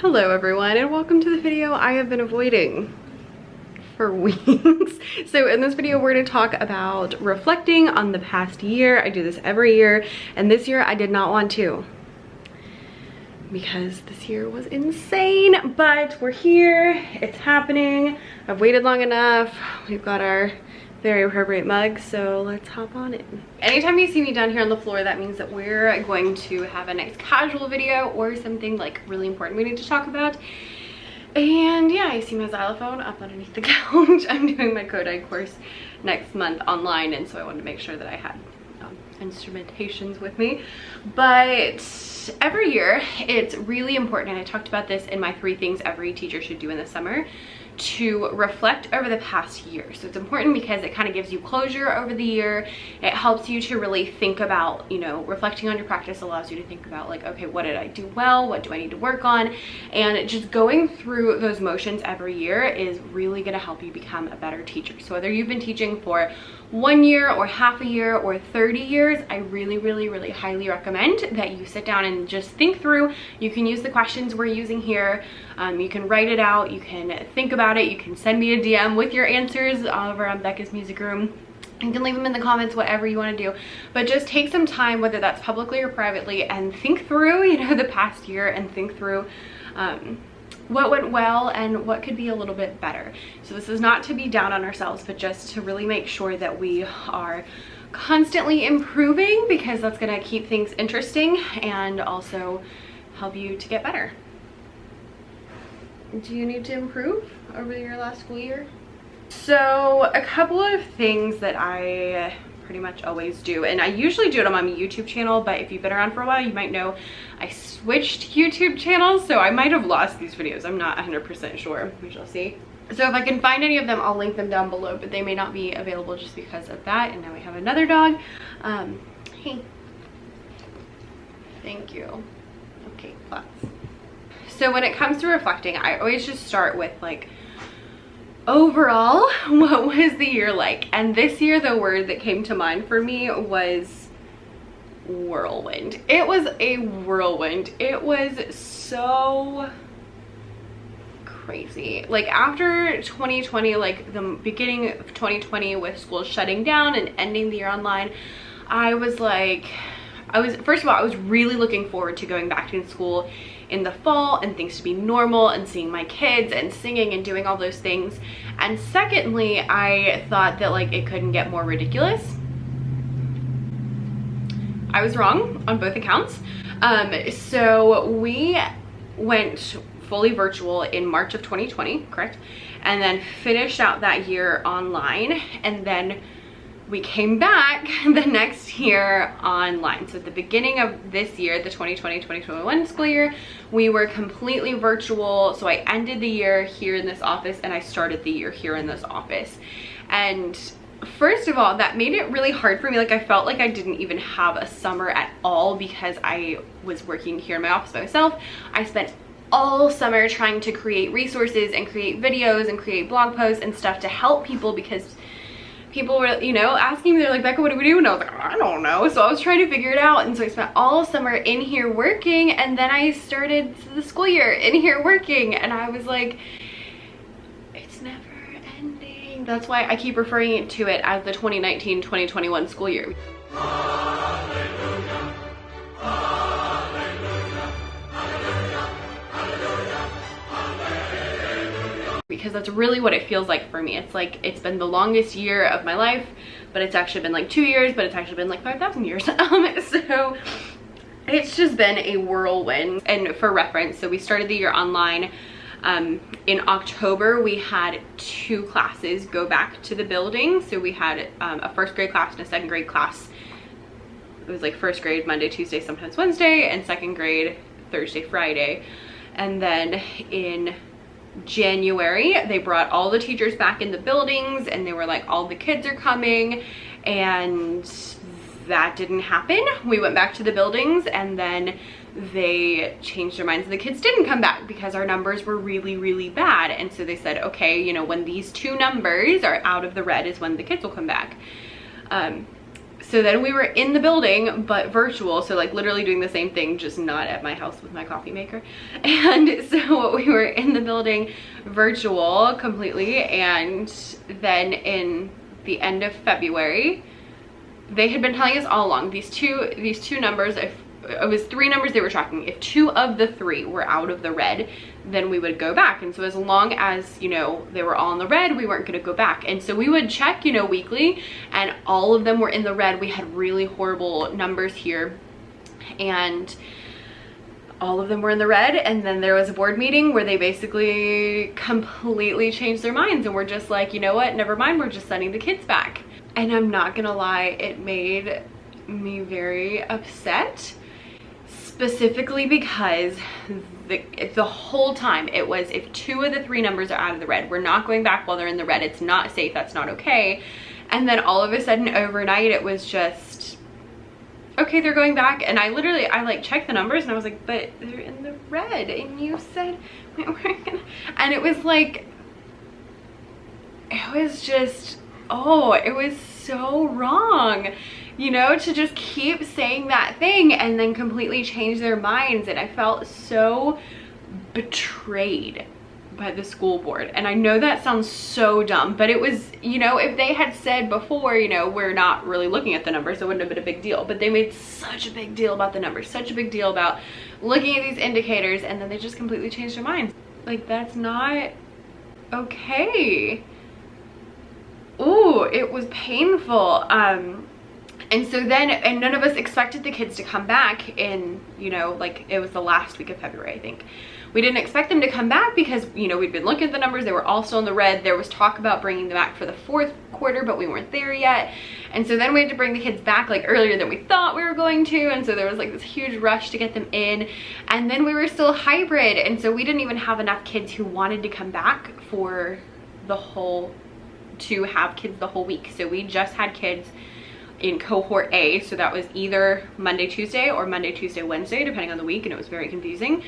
Hello everyone, and welcome to the video I have been avoiding for weeks. So in this video we're going to talk about reflecting on the past year. I do this every year, and this year I did not want to because this year was insane, but we're here, it's happening. I've waited long enough. We've got our very appropriate mug, so let's hop on in. Anytime you see me down here on the floor, that means that we're going to have a nice casual video or something like really important we need to talk about. And yeah, I see my xylophone up underneath the couch. I'm doing my Kodály course next month online, and so I wanted to make sure that I had instrumentations with me. But every year it's really important, and I talked about this in my 3 things every teacher should do in the summer, to reflect over the past year. So it's important because it kind of gives you closure over the year. It helps you to really think about, you know, reflecting on your practice allows you to think about like, okay, what did I do well? What do I need to work on? And just going through those motions every year is really going to help you become a better teacher. So whether you've been teaching for 1 year or half a year or 30 years, I really highly recommend that you sit down and just think through. You can use the questions we're using here. You can write it out, you can think about it, you can send me a DM with your answers over on Becca's Music Room. You can leave them in the comments, whatever you want to do, but just take some time, whether that's publicly or privately, and think through, you know, the past year, and think through what went well and what could be a little bit better. So this is not to be down on ourselves, but just to really make sure that we are constantly improving, because that's going to keep things interesting and also help you to get better. Do you need to improve over your last school year? So a couple of things that I pretty much always do, and I usually do it on my YouTube channel, but if you've been around for a while, you might know I switched YouTube channels, so I might have lost these videos. I'm not 100% sure. We shall see. So if I can find any of them, I'll link them down below, but they may not be available just because of that. And now we have another dog. Hey. Thank you. Okay, class. So when it comes to reflecting, I always just start with like, overall, what was the year like? And this year, the word that came to mind for me was whirlwind. It was a whirlwind. It was so crazy. Like after 2020, like the beginning of 2020 with school shutting down and ending the year online, I was like, first of all, I was really looking forward to going back to school in the fall and things to be normal and seeing my kids and singing and doing all those things. And secondly, I thought that like it couldn't get more ridiculous. I was wrong on both accounts. So we went fully virtual in March of 2020, correct? And then finished out that year online, and then we came back the next year online. So at the beginning of this year, the 2020-2021 school year, we were completely virtual. So I ended the year here in this office, and I started the year here in this office. And first of all, that made it really hard for me. Like I felt like I didn't even have a summer at all because I was working here in my office by myself. I spent all summer trying to create resources and create videos and create blog posts and stuff to help people, because people were, you know, asking me, they're like, Becca, what do we do? And I was like, I don't know. So I was trying to figure it out. And so I spent all summer in here working, and then I started the school year in here working, and I was like, it's never ending. That's why I keep referring to it as the 2019-2021 school year. Hallelujah. Because that's really what it feels like for me. It's like it's been the longest year of my life, but it's actually been like 2 years, but it's actually been like 5,000 years. So it's just been a whirlwind. And for reference, so we started the year online. In October, we had 2 classes go back to the building. So we had a 1st grade class and a 2nd grade class. It was like 1st grade Monday, Tuesday, sometimes Wednesday, and 2nd grade Thursday, Friday. And then in January, they brought all the teachers back in the buildings, and they were like, all the kids are coming, and that didn't happen. We went back to the buildings, and then they changed their minds and the kids didn't come back because our numbers were really bad. And so they said, okay, you know, when these 2 numbers are out of the red is when the kids will come back. So then we were in the building, but virtual. So like literally doing the same thing, just not at my house with my coffee maker. And so we were in the building virtual completely. And then in the end of February, they had been telling us all along, these two numbers, if it was 3 numbers they were tracking, if 2 of the 3 were out of the red, then we would go back. And so as long as, you know, they were all in the red, we weren't going to go back. And so we would check, you know, weekly, and all of them were in the red. We had really horrible numbers here, and all of them were in the red. And then there was a board meeting where they basically completely changed their minds and were just like, you know what, never mind, we're just sending the kids back. And I'm not gonna lie, it made me very upset, specifically because the whole time it was, if 2 of the 3 numbers are out of the red, we're not going back while they're in the red. It's not safe, that's not okay. And then all of a sudden overnight it was just, okay, they're going back. And I like checked the numbers and I was like, but they're in the red and you said we weren't gonna. And it was like, it was just, oh, it was so wrong, you know, to just keep saying that thing and then completely change their minds. And I felt so betrayed by the school board. And I know that sounds so dumb, but it was, you know, if they had said before, you know, we're not really looking at the numbers, it wouldn't have been a big deal. But they made such a big deal about the numbers, such a big deal about looking at these indicators, and then they just completely changed their minds. Like, that's not okay. Ooh, it was painful. And so then, and none of us expected the kids to come back in, you know, like it was the last week of February, I think. We didn't expect them to come back because, you know, we'd been looking at the numbers, they were all still in the red. There was talk about bringing them back for the 4th quarter, but we weren't there yet. And so then we had to bring the kids back like earlier than we thought we were going to. And so there was like this huge rush to get them in. And then we were still hybrid. And so we didn't even have enough kids who wanted to come back for the whole, to have kids the whole week. So we just had kids in cohort A, so that was either Monday, Tuesday, or Monday, Tuesday, Wednesday, depending on the week, and it was very confusing.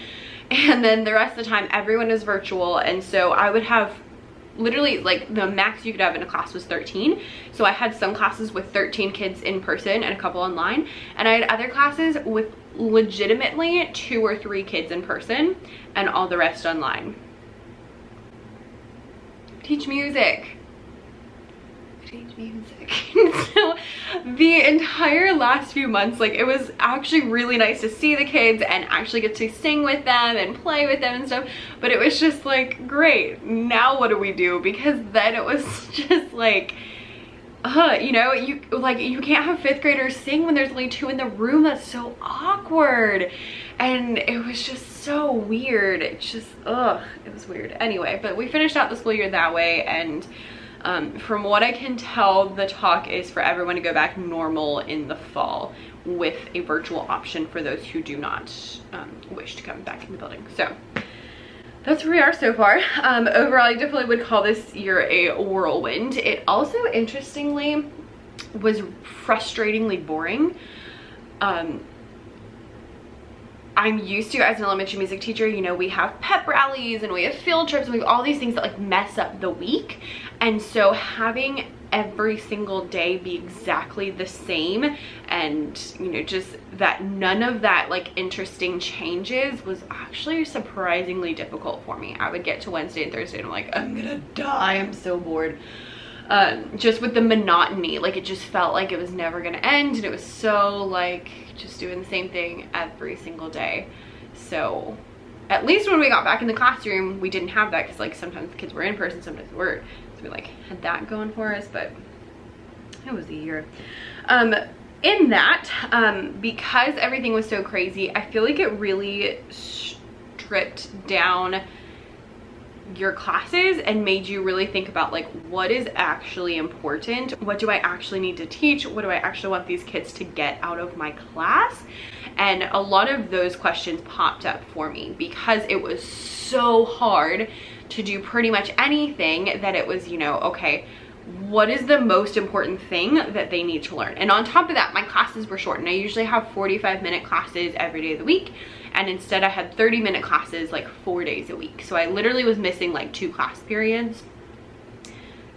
And then the rest of the time, everyone is virtual, and so I would have literally, like, the max you could have in a class was 13. So I had some classes with 13 kids in person and a couple online, and I had other classes with legitimately 2 or 3 kids in person and all the rest online. Teach music. Teach music. So the entire last few months, like, it was actually really nice to see the kids and actually get to sing with them and play with them and stuff, but it was just like, great, now what do we do? Because then it was just like, you know, you can't have 5th graders sing when there's only 2 in the room. That's so awkward. And it was just so weird. It's just, it was weird. Anyway, but we finished out the school year that way, and from what I can tell, the talk is for everyone to go back normal in the fall with a virtual option for those who do not wish to come back in the building. So that's where we are so far. Overall, I definitely would call this year a whirlwind. It also, interestingly, was frustratingly boring. I'm used to, as an elementary music teacher, you know, we have pep rallies and we have field trips and we have all these things that like mess up the week. And so having every single day be exactly the same, and, you know, just that none of that like interesting changes was actually surprisingly difficult for me. I would get to Wednesday and Thursday and I'm like, I'm gonna die, I'm so bored. Just with the monotony, like it just felt like it was never gonna end, and it was so like just doing the same thing every single day. So at least when we got back in the classroom, we didn't have that, because like sometimes the kids were in person, sometimes they weren't, so we like had that going for us. But it was a year. In that, because everything was so crazy, I feel like it really stripped down your classes and made you really think about like, what is actually important? What do I actually need to teach? What do I actually want these kids to get out of my class? And a lot of those questions popped up for me because it was so hard to do pretty much anything, that it was, you know, okay, what is the most important thing that they need to learn? And on top of that, my classes were short, and I usually have 45-minute classes every day of the week, and instead I had 30-minute classes like 4 days a week. So I literally was missing like 2 class periods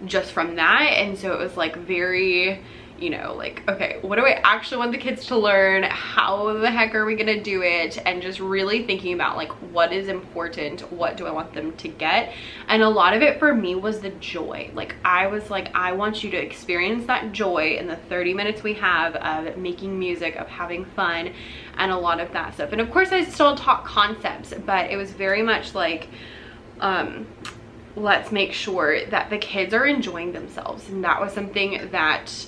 just from that. And so it was like very, you know, like, okay, what do I actually want the kids to learn? How the heck are we gonna do it? And just really thinking about like what is important, what do I want them to get? And a lot of it for me was the joy. Like I was like, I want you to experience that joy in the 30 minutes we have of making music, of having fun, and a lot of that stuff. And of course I still taught concepts, but it was very much like, let's make sure that the kids are enjoying themselves. And that was something that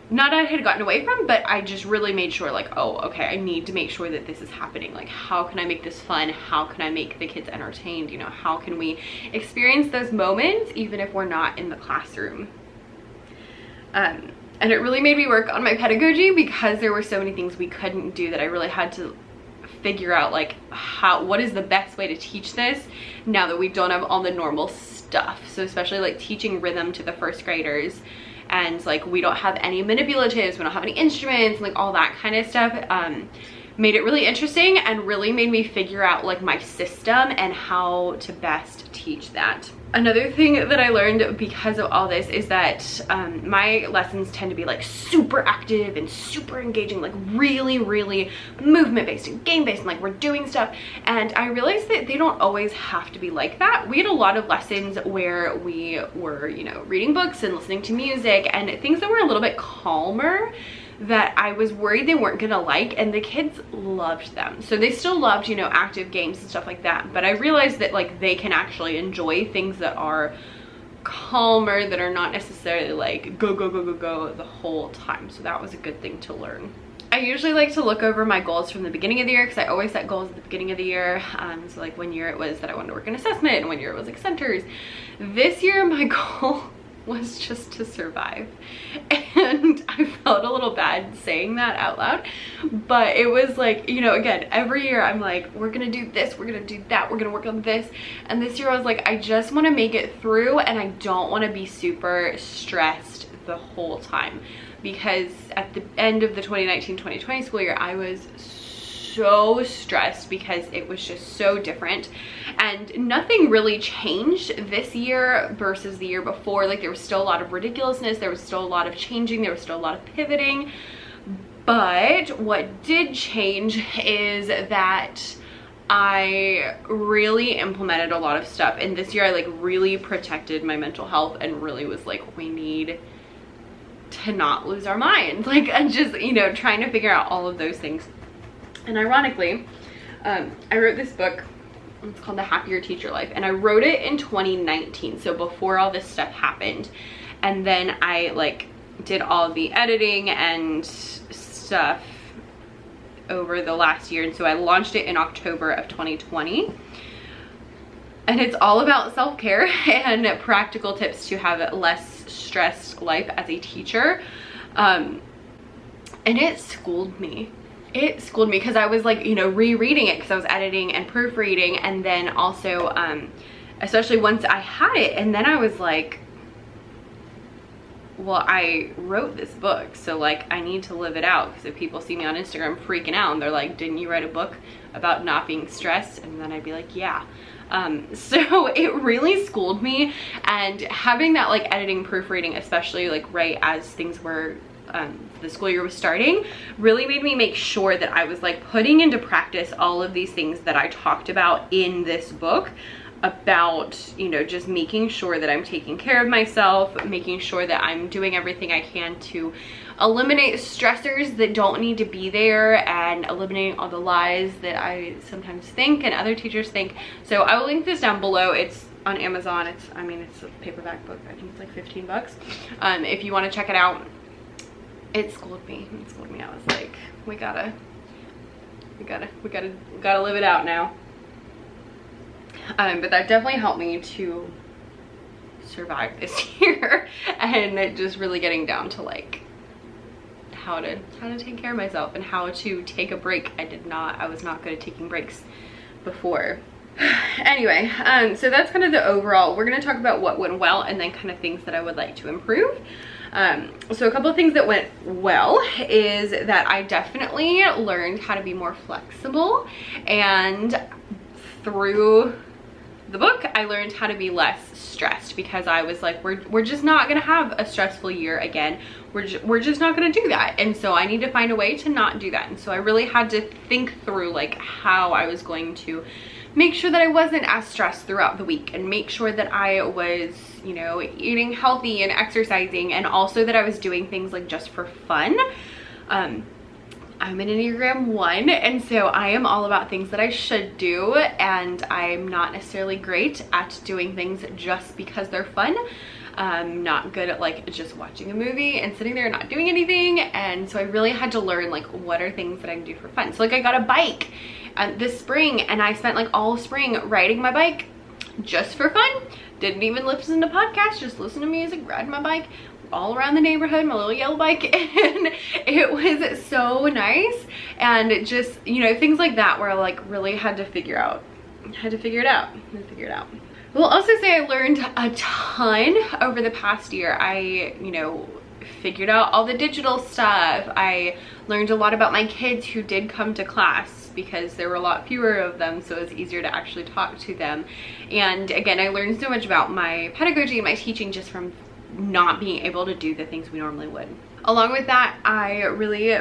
not I had gotten away from, but I just really made sure like, oh, okay, I need to make sure that this is happening. Like, how can I make this fun? How can I make the kids entertained? You know, how can we experience those moments even if we're not in the classroom? And it really made me work on my pedagogy because there were so many things we couldn't do that I really had to figure out like what is the best way to teach this now that we don't have all the normal stuff. So especially like teaching rhythm to the first graders, and like we don't have any manipulatives, we don't have any instruments, like all that kind of stuff, made it really interesting and really made me figure out like my system and how to best teach that. Another thing that I learned because of all this is that my lessons tend to be like super active and super engaging, like really movement based and game based, and like we're doing stuff. And I realized that they don't always have to be like that. We had a lot of lessons where we were, you know, reading books and listening to music and things that were a little bit calmer that I was worried they weren't gonna like, and the kids loved them. So they still loved, you know, active games and stuff like that, but I realized that like they can actually enjoy things that are calmer, that are not necessarily like go the whole time. So that was a good thing to learn. I usually like to look over my goals from the beginning of the year because I always set goals at the beginning of the year. So like one year it was that I wanted to work in assessment, and one year it was like centers. This year my goal was just to survive, and I felt a little bad saying that out loud, but it was like, you know, again, every year I'm like, we're gonna do this, we're gonna do that, we're gonna work on this. And this year I was like, I just want to make it through, and I don't want to be super stressed the whole time, because at the end of the 2019-2020 school year I was so stressed because it was just so different, and nothing really changed this year versus the year before. Like there was still a lot of ridiculousness, there was still a lot of changing, there was still a lot of pivoting, but what did change is that I really implemented a lot of stuff, and this year I like really protected my mental health and really was like, we need to not lose our minds, like, and just, you know, trying to figure out all of those things. And ironically, I wrote this book, it's called The Happier Teacher Life, and I wrote it in 2019, so before all this stuff happened. And then I like did all the editing and stuff over the last year, and so I launched it in October of 2020. And it's all about self-care and practical tips to have a less stressed life as a teacher. And it schooled me. It schooled me because I was like, you know, rereading it because I was editing and proofreading, and then also especially once I had it, and then I was like, well, I wrote this book, so like I need to live it out, because if people see me on Instagram freaking out and they're like, didn't you write a book about not being stressed? And then I'd be like, yeah. So it really schooled me, and having that like editing, proofreading, especially like right as things were the school year was starting, really made me make sure that I was like putting into practice all of these things that I talked about in this book about, you know, just making sure that I'm taking care of myself, making sure that I'm doing everything I can to eliminate stressors that don't need to be there, and eliminating all the lies that I sometimes think and other teachers think. So I will link this down below. It's on Amazon. It's, I mean, it's a paperback book. I think it's like 15 bucks. If you want to check it out. It schooled me. It schooled me. I was like, we gotta live it out now. But that definitely helped me to survive this year, and just really getting down to like how to take care of myself and how to take a break. I was not good at taking breaks before. Anyway, so that's kind of the overall. We're going to talk about what went well and then kind of things that I would like to improve. So a couple of things that went well is that I definitely learned how to be more flexible, and through the book, I learned how to be less stressed, because I was like, we're just not gonna have a stressful year again. We're just not gonna do that. And so I need to find a way to not do that. And so I really had to think through like how I was going to make sure that I wasn't as stressed throughout the week, and make sure that I was, you know, eating healthy and exercising, and also that I was doing things like just for fun. I'm an Enneagram 1, and so I am all about things that I should do, and I'm not necessarily great at doing things just because they're fun. I'm not good at like just watching a movie and sitting there and not doing anything. And so I really had to learn like what are things that I can do for fun. So like I got a bike this spring, and I spent like all spring riding my bike just for fun. Didn't even listen to podcasts, just listen to music, ride my bike all around the neighborhood, my little yellow bike, and it was so nice. And just, you know, things like that where I like really had to figure it out. I will also say I learned a ton over the past year. I, you know, figured out all the digital stuff. I learned a lot about my kids who did come to class, because there were a lot fewer of them, so it was easier to actually talk to them. And again, I learned so much about my pedagogy and my teaching just from not being able to do the things we normally would. Along with that, I really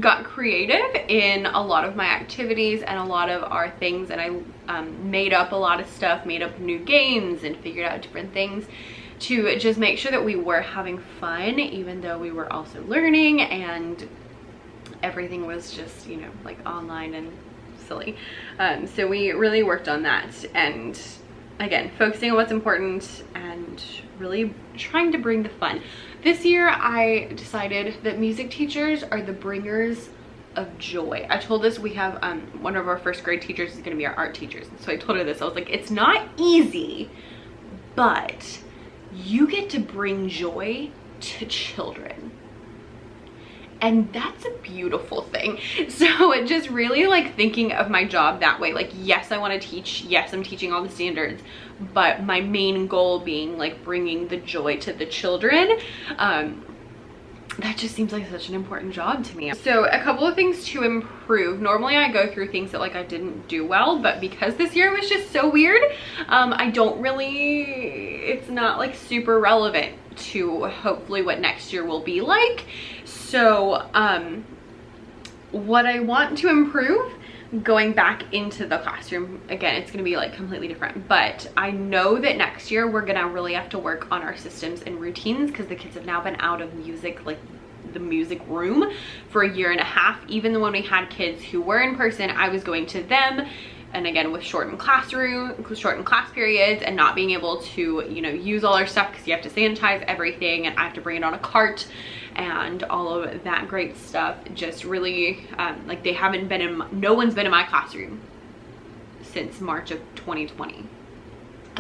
got creative in a lot of my activities and a lot of our things, and I made up a lot of stuff, made up new games, and figured out different things to just make sure that we were having fun, even though we were also learning, and everything was just, you know, like online and silly. So we really worked on that, and again, focusing on what's important and really trying to bring the fun. This year I decided that music teachers are the bringers of joy. I told this, we have one of our first grade teachers is going to be our art teachers. So I told her this, I was like, it's not easy, but you get to bring joy to children. And that's a beautiful thing. So it just really like thinking of my job that way. Like, yes, I want to teach. Yes, I'm teaching all the standards, but my main goal being like bringing the joy to the children. That just seems like such an important job to me. So a couple of things to improve. Normally I go through things that like I didn't do well, but because this year was just so weird, I don't really, it's not like super relevant to hopefully what next year will be like. So what I want to improve going back into the classroom, again, it's going to be like completely different, but I know that next year we're going to really have to work on our systems and routines, because the kids have now been out of music, like the music room, for a year and a half. Even when we had kids who were in person, I was going to them, and again with shortened class periods, and not being able to, you know, use all our stuff because you have to sanitize everything, and I have to bring it on a cart and all of that great stuff. Just really like they haven't been in, no one's been in my classroom since March of 2020.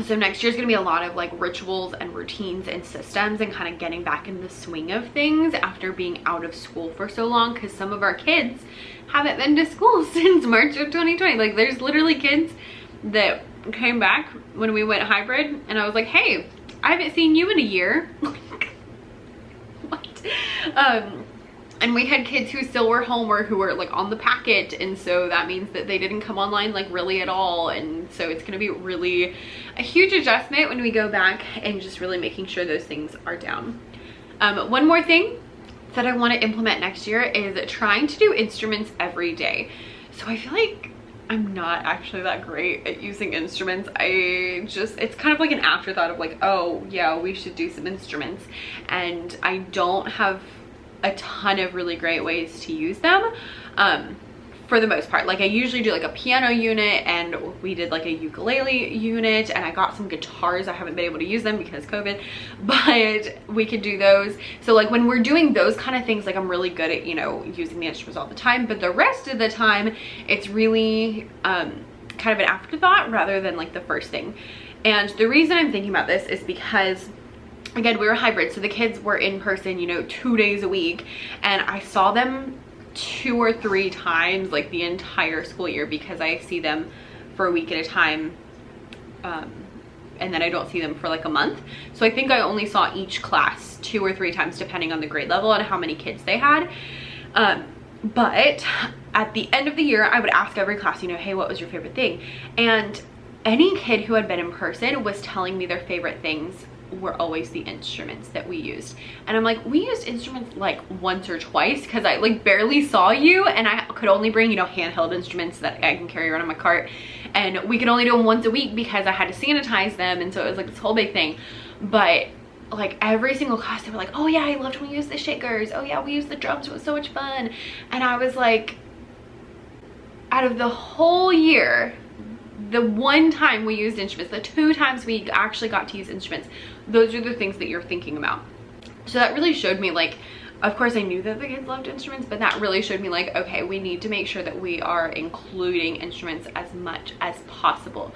So next year's gonna be a lot of like rituals and routines and systems, and kind of getting back in the swing of things after being out of school for so long, because some of our kids haven't been to school since March of 2020. Like there's literally kids that came back when we went hybrid, and I was like, hey, I haven't seen you in a year. What? And we had kids who still were home or who were like on the packet, and so that means that they didn't come online like really at all. And so it's going to be really a huge adjustment when we go back, and just really making sure those things are down. One more thing that I want to implement next year is trying to do instruments every day. So I feel like I'm not actually that great at using instruments. It's kind of like an afterthought of like, oh yeah, we should do some instruments, and I don't have a ton of really great ways to use them for the most part. Like I usually do like a piano unit, and we did like a ukulele unit, and I got some guitars. I haven't been able to use them because COVID, but we could do those. So like when we're doing those kind of things, like I'm really good at, you know, using the instruments all the time, but the rest of the time it's really kind of an afterthought rather than like the first thing. And the reason I'm thinking about this is because, again, we were hybrid, so the kids were in person, you know, 2 days a week, and I saw them 2 or 3 times like the entire school year, because I see them for a week at a time, and then I don't see them for like a month. So I think I only saw each class 2 or 3 times depending on the grade level and how many kids they had. But at the end of the year, I would ask every class, you know, hey, what was your favorite thing? And any kid who had been in person was telling me their favorite things were always the instruments that we used. And I'm like, we used instruments like once or twice because I like barely saw you, and I could only bring, you know, handheld instruments that I can carry around in my cart, and we could only do them once a week because I had to sanitize them, and so it was like this whole big thing. But like every single class they were like, oh yeah, I loved when we used the shakers, oh yeah, we used the drums, it was so much fun. And I was like, out of the whole year, the one time we used instruments, the 2 times we actually got to use instruments, those are the things that you're thinking about. So that really showed me, like, of course I knew that the kids loved instruments, but that really showed me like, okay, we need to make sure that we are including instruments as much as possible.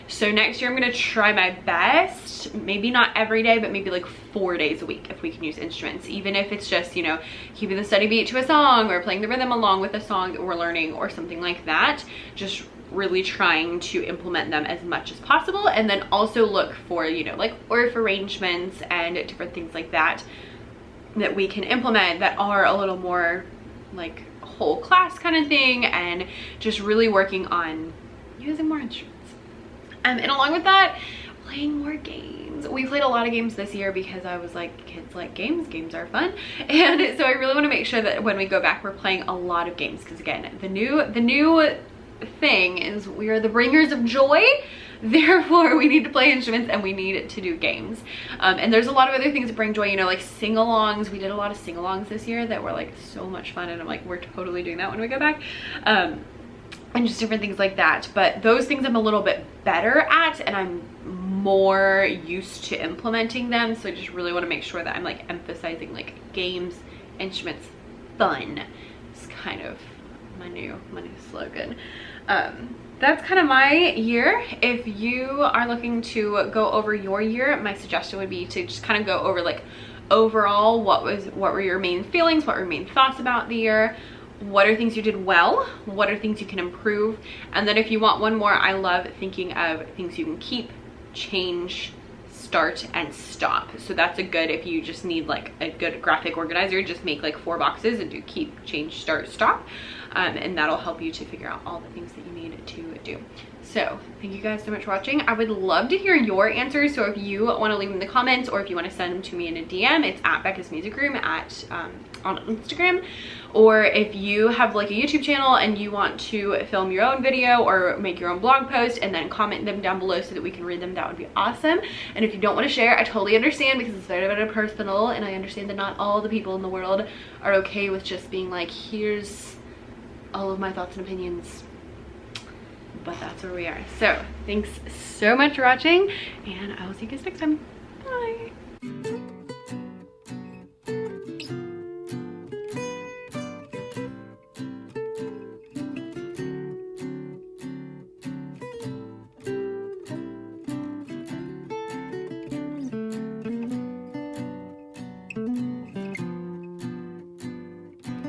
So next year I'm gonna try my best, maybe not every day, but maybe like 4 days a week if we can use instruments, even if it's just, you know, keeping the steady beat to a song or playing the rhythm along with a song that we're learning or something like that. Just really trying to implement them as much as possible, and then also look for, you know, like orff arrangements and different things like that that we can implement that are a little more like whole class kind of thing, and just really working on using more instruments. And along with that, playing more games. We played a lot of games this year because I was like, kids like games, games are fun. And so I really want to make sure that when we go back, we're playing a lot of games, because again, the new thing is we are the bringers of joy, therefore we need to play instruments and we need to do games. And there's a lot of other things that bring joy, you know, like sing-alongs. We did a lot of sing-alongs this year that were like so much fun, and I'm like, we're totally doing that when we go back. And just different things like that. But those things I'm a little bit better at, and I'm more used to implementing them, so I just really want to make sure that I'm like emphasizing like games, instruments, fun. It's kind of my new slogan. That's kind of my year. If you are looking to go over your year, my suggestion would be to just kind of go over like overall what were your main feelings, what were your main thoughts about the year, what are things you did well, what are things you can improve, and then if you want one more, I love thinking of things you can keep, change, start, and stop. So that's a good, if you just need like a good graphic organizer, just make like 4 boxes and do keep, change, start, stop, and that'll help you to figure out all the things that you need to do. So thank you guys so much for watching. I would love to hear your answers, so if you want to leave them in the comments, or if you want to send them to me in a DM, it's at Becca's Music Room on Instagram. Or if you have like a YouTube channel and you want to film your own video or make your own blog post and then comment them down below so that we can read them, that would be awesome. And if you don't want to share, I totally understand, because it's very personal, and I understand that not all the people in the world are okay with just being like, here's all of my thoughts and opinions. But that's where we are. So thanks so much for watching, and I will see you guys next time. Bye.